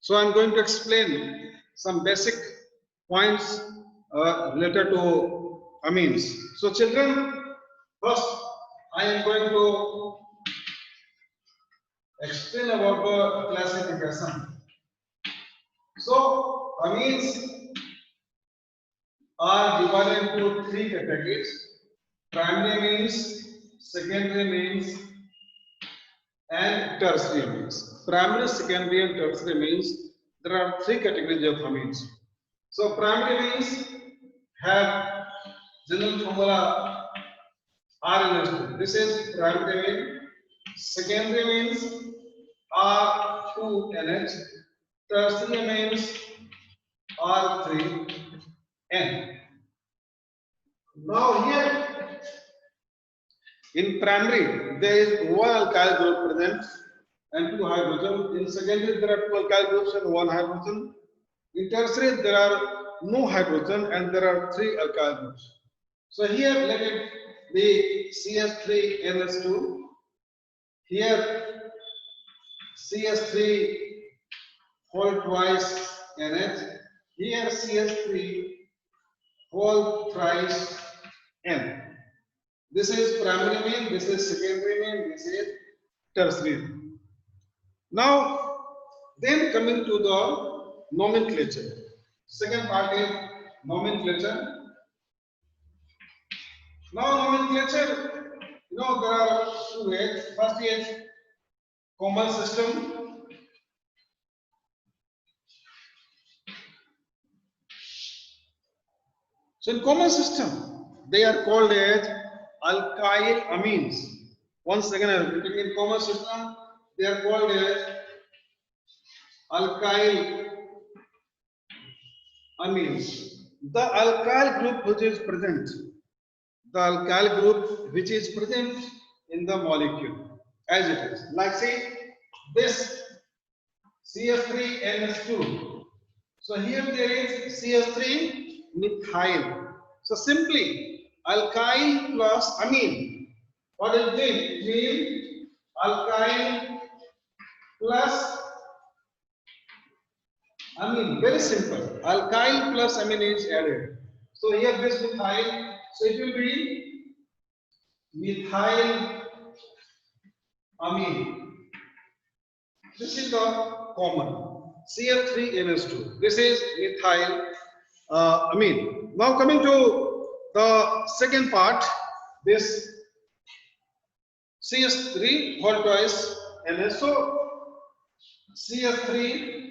So I'm going to explain some basic points related to amines. So children, first I am going to explain about the classification. So amines are divided into three categories: primary amines, secondary amines, and tertiary amines. Primary, secondary, and tertiary amines. There are three categories of amines. So primary amines have general formula RNS2. This is primary amine. Secondary amines R2NH. Tertiary amines R3N. Now here in primary there is one alkyl group present and two hydrogen. In secondary there are two alkyl groups and one hydrogen. In tertiary there are no hydrogen and there are three alkyl groups. So here let it be CS3NH2. Here CS3 whole twice NH. Here CS3 whole thrice N. This is primary amine, this is secondary amine, this is tertiary. Now, then coming to the nomenclature. Second part is nomenclature. Now, nomenclature, there are two ways. First is common system. So, in common system, they are called as alkyl amines. Once again, I am repeating, in common system, they are called as alkyl amines. The alkyl group which is present, in the molecule as it is. Like say this CH3NH2. So here there is CH3 methyl. So simply alkyl plus amine. What is it? Mean alkyl plus amine. Very simple. Alkyl plus amine is added. So here this methyl. So it will be methyl amine. This is the common CH3NH2. This is methyl amine. Now coming to the second part, this CH3 whole twice NH. So CH3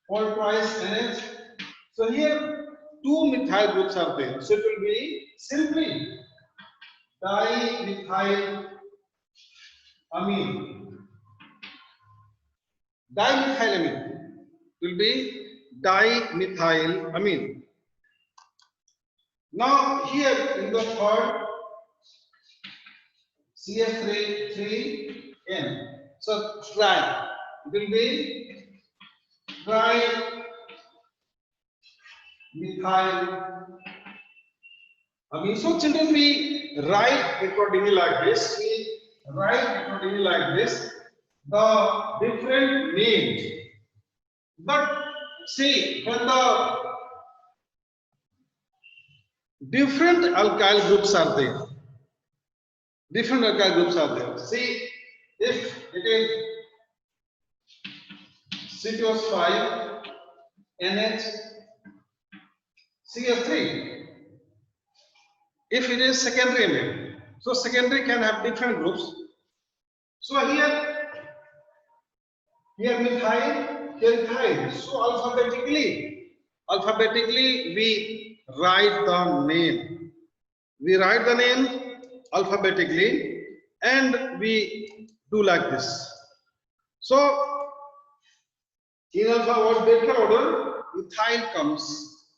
whole twice NH. So here two methyl groups are there. So it will be simply dimethyl amine. Dimethylamine will be dimethylamine. Now here in the third CH3N. So tri will be trimethylamine. So children, we write accordingly like this. The different names. But see, when the different alkyl groups are there, see, if it is C2H5 NH CH3, if it is secondary amine, so secondary can have different groups. So here methyl, here ethyl. So alphabetically we write the name. We write the name alphabetically and we do like this. So in alphabetical order, ethyl comes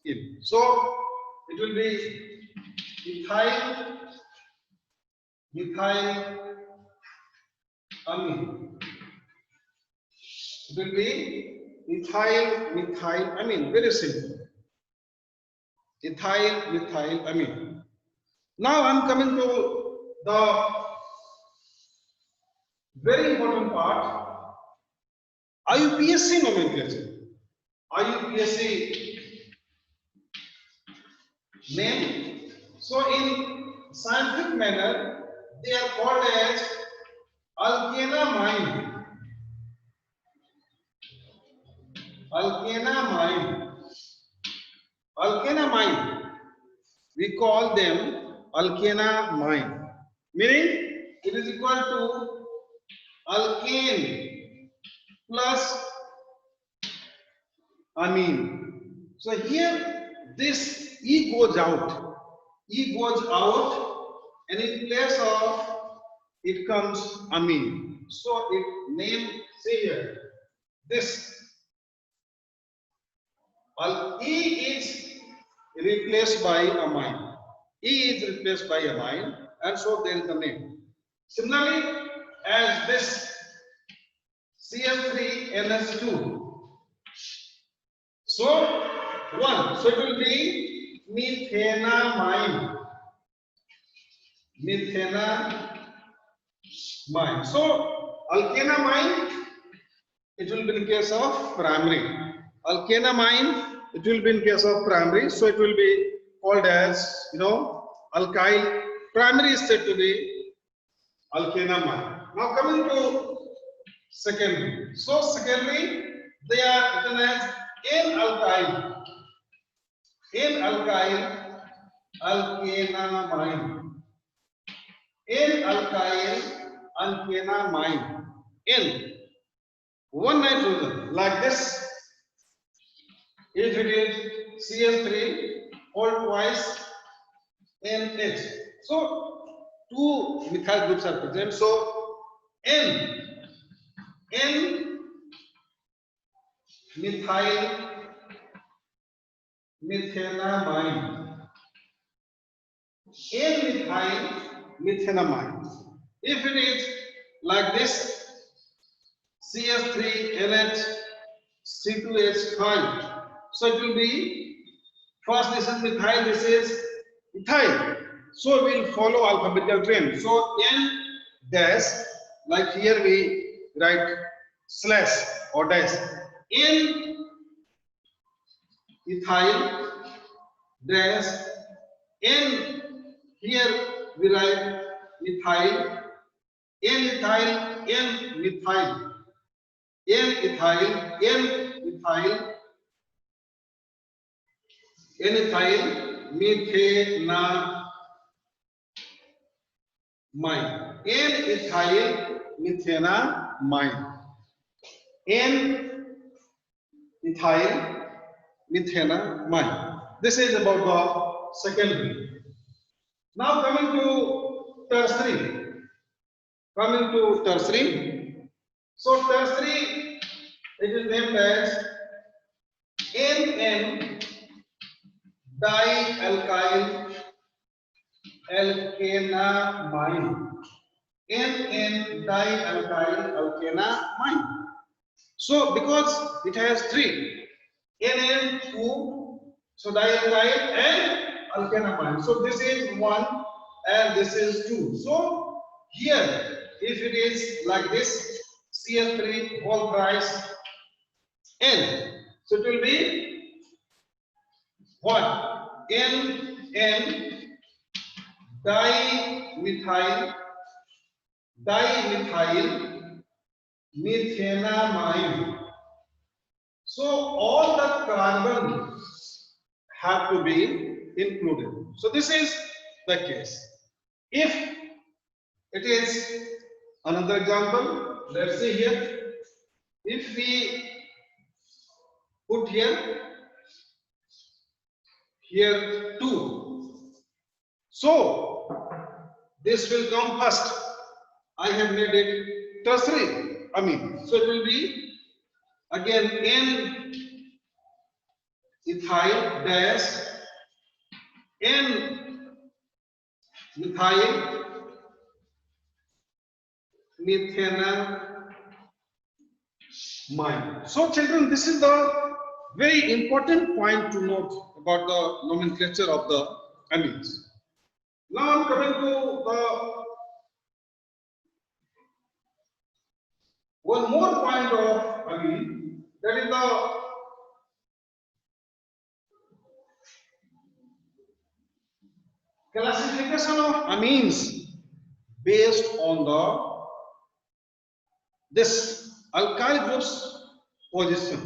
in. So it will be ethyl amine. It will be methyl amine. Very simple. Ethyl amine. Now I am coming to the very important part, IUPAC nomenclature. IUPAC name. So in scientific manner, they are called as alkanamine. Alkanamine. Alkanamine. We call them alkanamine. Meaning it is equal to alkane plus amine. So here this E goes out. E goes out and in place of it comes amine. So it name say here this E is replaced by amine. E is replaced by amine and so there is a name. Similarly as this CF3NS2. So one, so it will be methanamine. Methanamine. So alkanamine, it will be in case of primary. Alkanamine, it will be in case of primary. So it will be called as, alkyl. Primary is said to be alkanamine. Now coming to secondary. So secondary, they are written as N-alkyl. N-alkyl alkanamine. N-alkyl alkanamine. N. One nitrogen like this. If it is CH3 hold twice NH. So two methyl groups are present. So N methyl methanamine. N-methyl methanamine. If it is like this, CH3NH C2H5, so it will be first this is methyl, this is ethyl. So we will follow alphabetical trend. So N dash, like here we write slash or dash. N ethyl dash N, here we write methyl, N-ethyl, N-methyl, N-ethyl, N-methyl, N-ethyl, methanamine, N-ethyl, methanamine, N-ethyl, methanamine. This is about the secondary. Now coming to tertiary. Coming to tertiary. So tertiary, it is named as NN dialkyl alkanamine. NN dialkyl alkanamine. So because it has three, NN two, so dialkyl and alkanamine. So this is one and this is two. So here, if it is like this, CL3 whole thrice N, so it will be what? N dimethyl methanamine. So all the carbons have to be included. So this is the case. If it is another example, let's see here. If we put here 2, so this will come first. I have made it tertiary amine. So it will be again N ethyl dash N methyl methanamine. So children, this is the very important point to note about the nomenclature of the amines. Now I'm coming to the one more point of amine, that is the classification of amines based on the this alkyl group's position.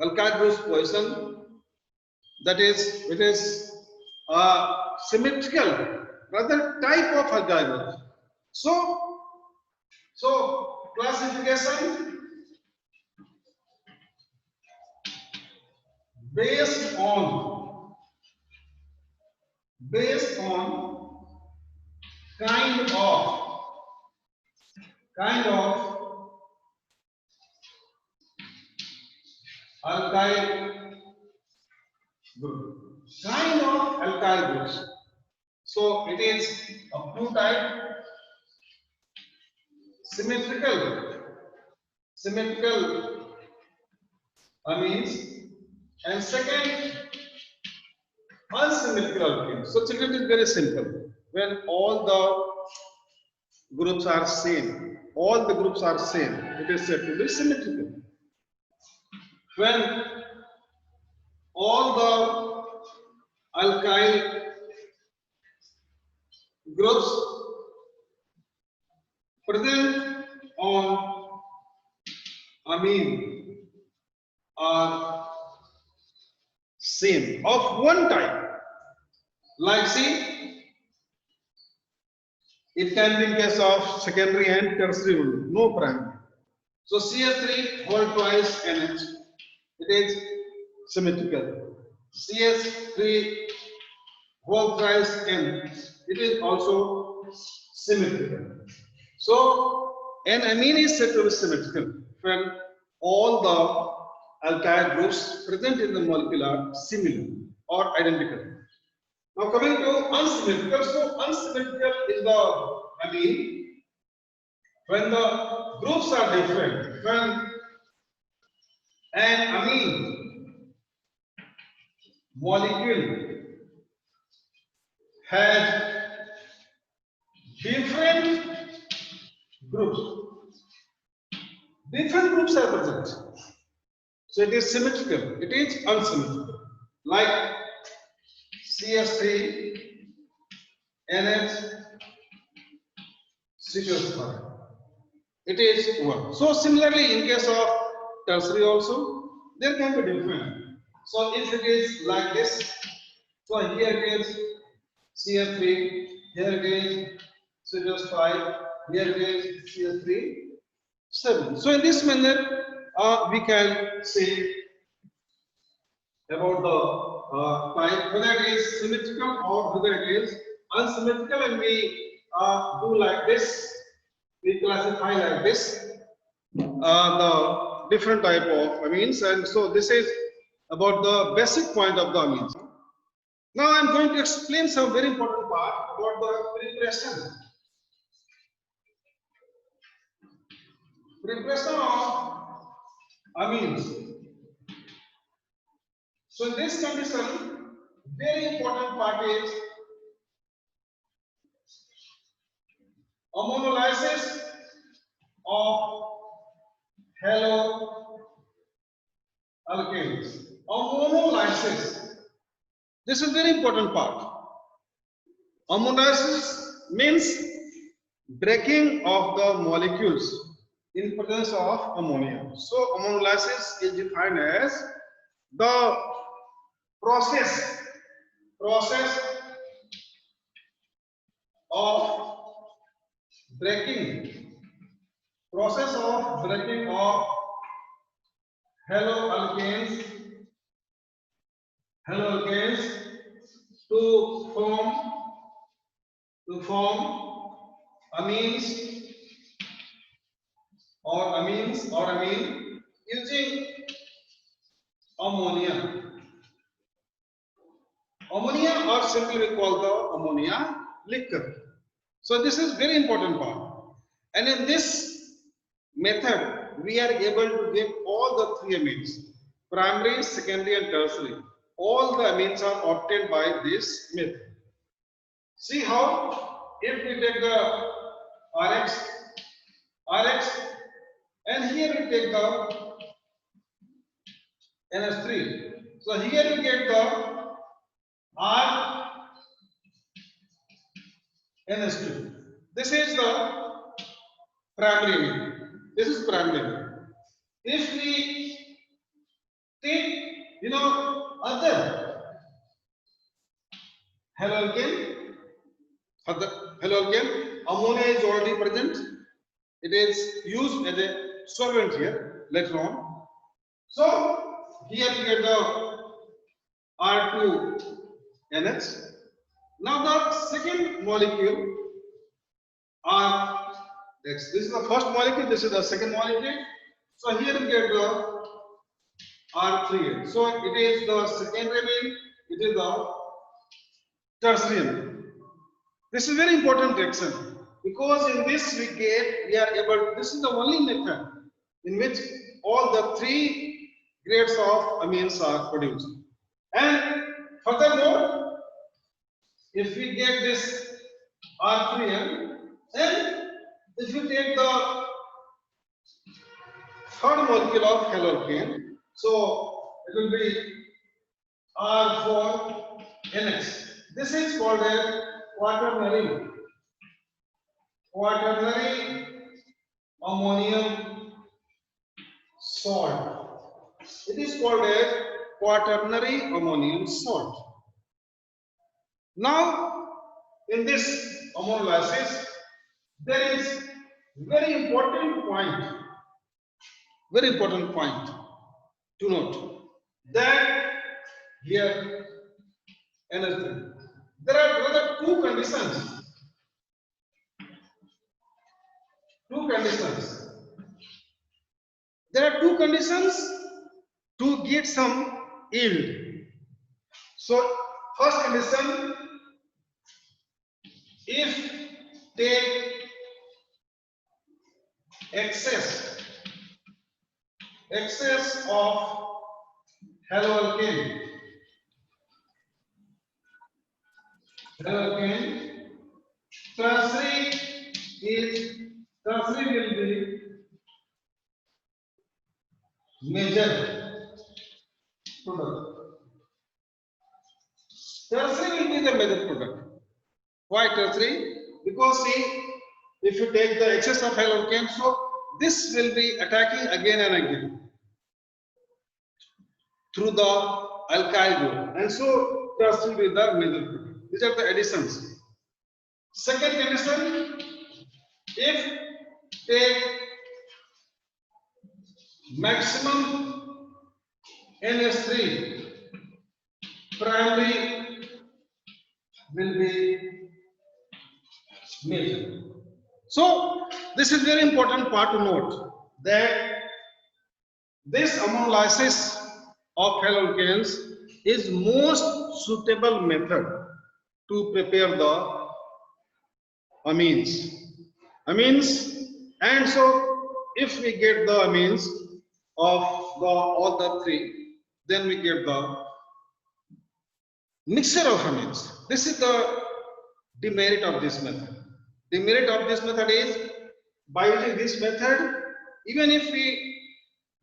Alkyl group's position, that is, it is a symmetrical rather type of alkyl group. So classification based on kind of alkyl group, kind of alkyl groups. So it is of two type: symmetrical amines, and second unsymmetrical alkenes. So children, it is very simple. When all the groups are same, it is said to be symmetrical. When all the alkyl groups present on amine are same of one type, like see, it can be in case of secondary and tertiary only, no primary. So CH3 whole twice NH, it is symmetrical. CH3 whole thrice N, it is also symmetrical. So an amine is said to be symmetrical when all the alkyl groups present in the molecule are similar or identical. Now coming to unsymmetrical. So unsymmetrical is the amine when the groups are different. When an amine molecule has different groups are present. So it is symmetrical, it is unsymmetrical. Like CH3, NH, CH5. It is one. So similarly, in case of tertiary also, there can be different. So if it is like this, so here it is CH3, here it is CH5, here it is CH3, 7. So in this manner, we can say about the type, whether it is symmetrical or whether it is unsymmetrical, and we do like this, we classify like this the different type of amines. And so this is about the basic point of the amines. Now I am going to explain some very important part about the preparation of amines. So in this condition, very important part is ammonolysis of haloalkanes. Ammonolysis. This is very important part. Ammonolysis means breaking of the molecules in presence of ammonia. So ammonolysis is defined as the process of breaking of haloalkanes to form amines or amine using ammonia. Ammonia, or simply we call the ammonia liquor. So this is very important part. And in this method, we are able to get all the three amines: primary, secondary, and tertiary. All the amines are obtained by this method. See how, if we take the RX, and here we take the NH3. So here we get the R NH2. This is the primary amine. This is primary amine. If we take, other haloalkane, ammonia is already present. It is used as a solvent here later on. So here we get the R2NH. Now the second molecule this is the first molecule, this is the second molecule. So here we get the R3. So it is the secondary amine, it is the tertiary amine. This is very important reaction because in this we are able, this is the only method in which all the three grades of amines are produced. And furthermore, if we get this R3N, then if we take the third molecule of haloalkane, so it will be R4NH. This is called a quaternary ammonium salt. It is called a quaternary ammonium salt. Now, in this ammonolysis, there is very important point to note that here NH3. There are rather two conditions. There are two conditions to get some yield. So, first condition, if take excess of haloalkane, tertiary will be major product. Tertiary will be the major product. Why tertiary? Because see, if you take the excess of haloalkane, so this will be attacking again and again through the alkyl group, and so tertiary will be the major product. These are the additions. Second condition, if take maximum NH3, primary will be major. So this is very important part to note that this ammonolysis of haloalkanes is most suitable method to prepare the amines, and so if we get the amines of all the three, then we get the mixture of amines. This is the demerit of this method. Demerit of this method is, by using this method, even if we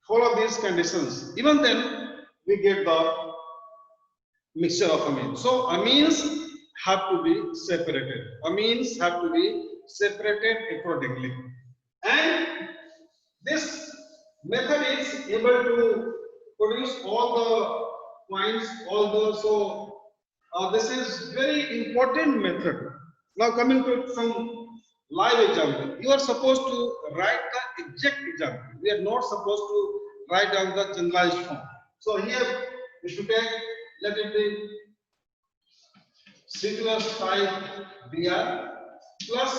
follow these conditions, even then we get the mixture of amines. So amines have to be separated. Amines have to be separated accordingly. And this method is able to produce all the points, so this is very important method. Now coming to some live example, you are supposed to write the exact example. We are not supposed to write down the generalized form. So here we should take, let it be C plus 5Br plus,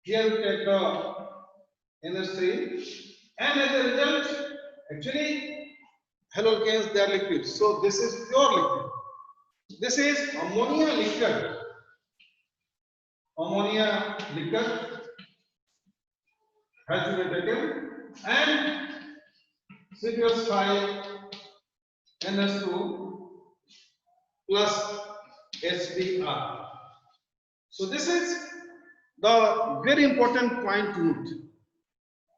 here we take the NH3, and as a result, actually haloalkanes, they are liquid. So this is pure liquid. This is ammonia liquor. Ammonia liquor has to be taken, and C plus 5 NH2 plus HBr. So this is the very important point to note,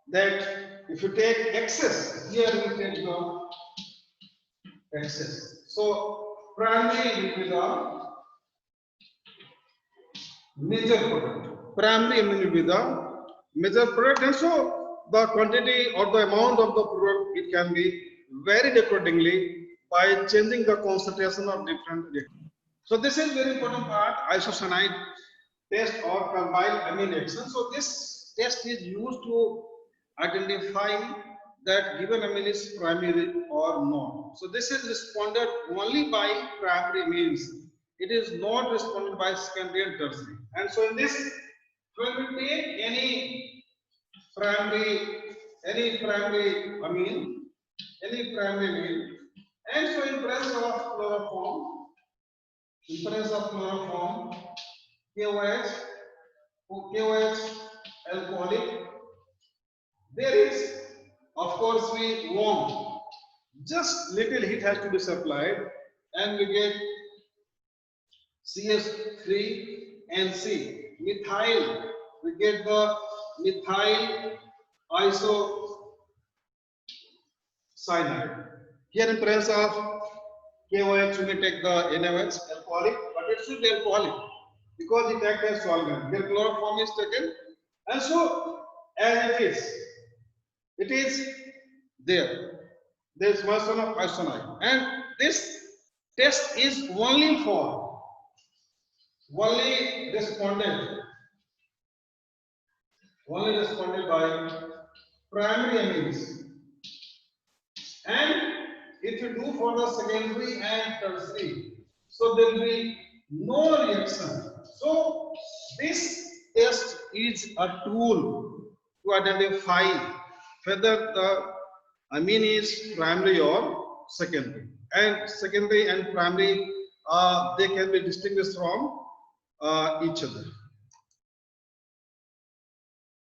that if you take excess, here we take the excess. So primary will be the major product. Primary amine will be the major product, and so the quantity or the amount of the product it can be varied accordingly by changing the concentration of different reactions. So this is very important part, isocyanide test or combined amine action. So this test is used to identify that given amine is primary or not. So this is responded only by primary means. It is not responded by secondary and tertiary. And so in this, when we take primary, any primary amine, and so in presence of chloroform, KOH, alcoholic, there is, of course, we want just little heat has to be supplied, and we get CH3NC, methyl, we get the methyl isocyanide. Here in presence of KOH, we may take the NaOH, alcoholic, but it should be alcoholic because it acts as solvent. Here chloroform is taken, and so as it is there. There is version of isocyanide, and this test is only responded by primary amines, and if you do for the secondary and tertiary, so there will be no reaction. So this test is a tool to identify whether the amine is primary or secondary. And secondary and primary, they can be distinguished from each other.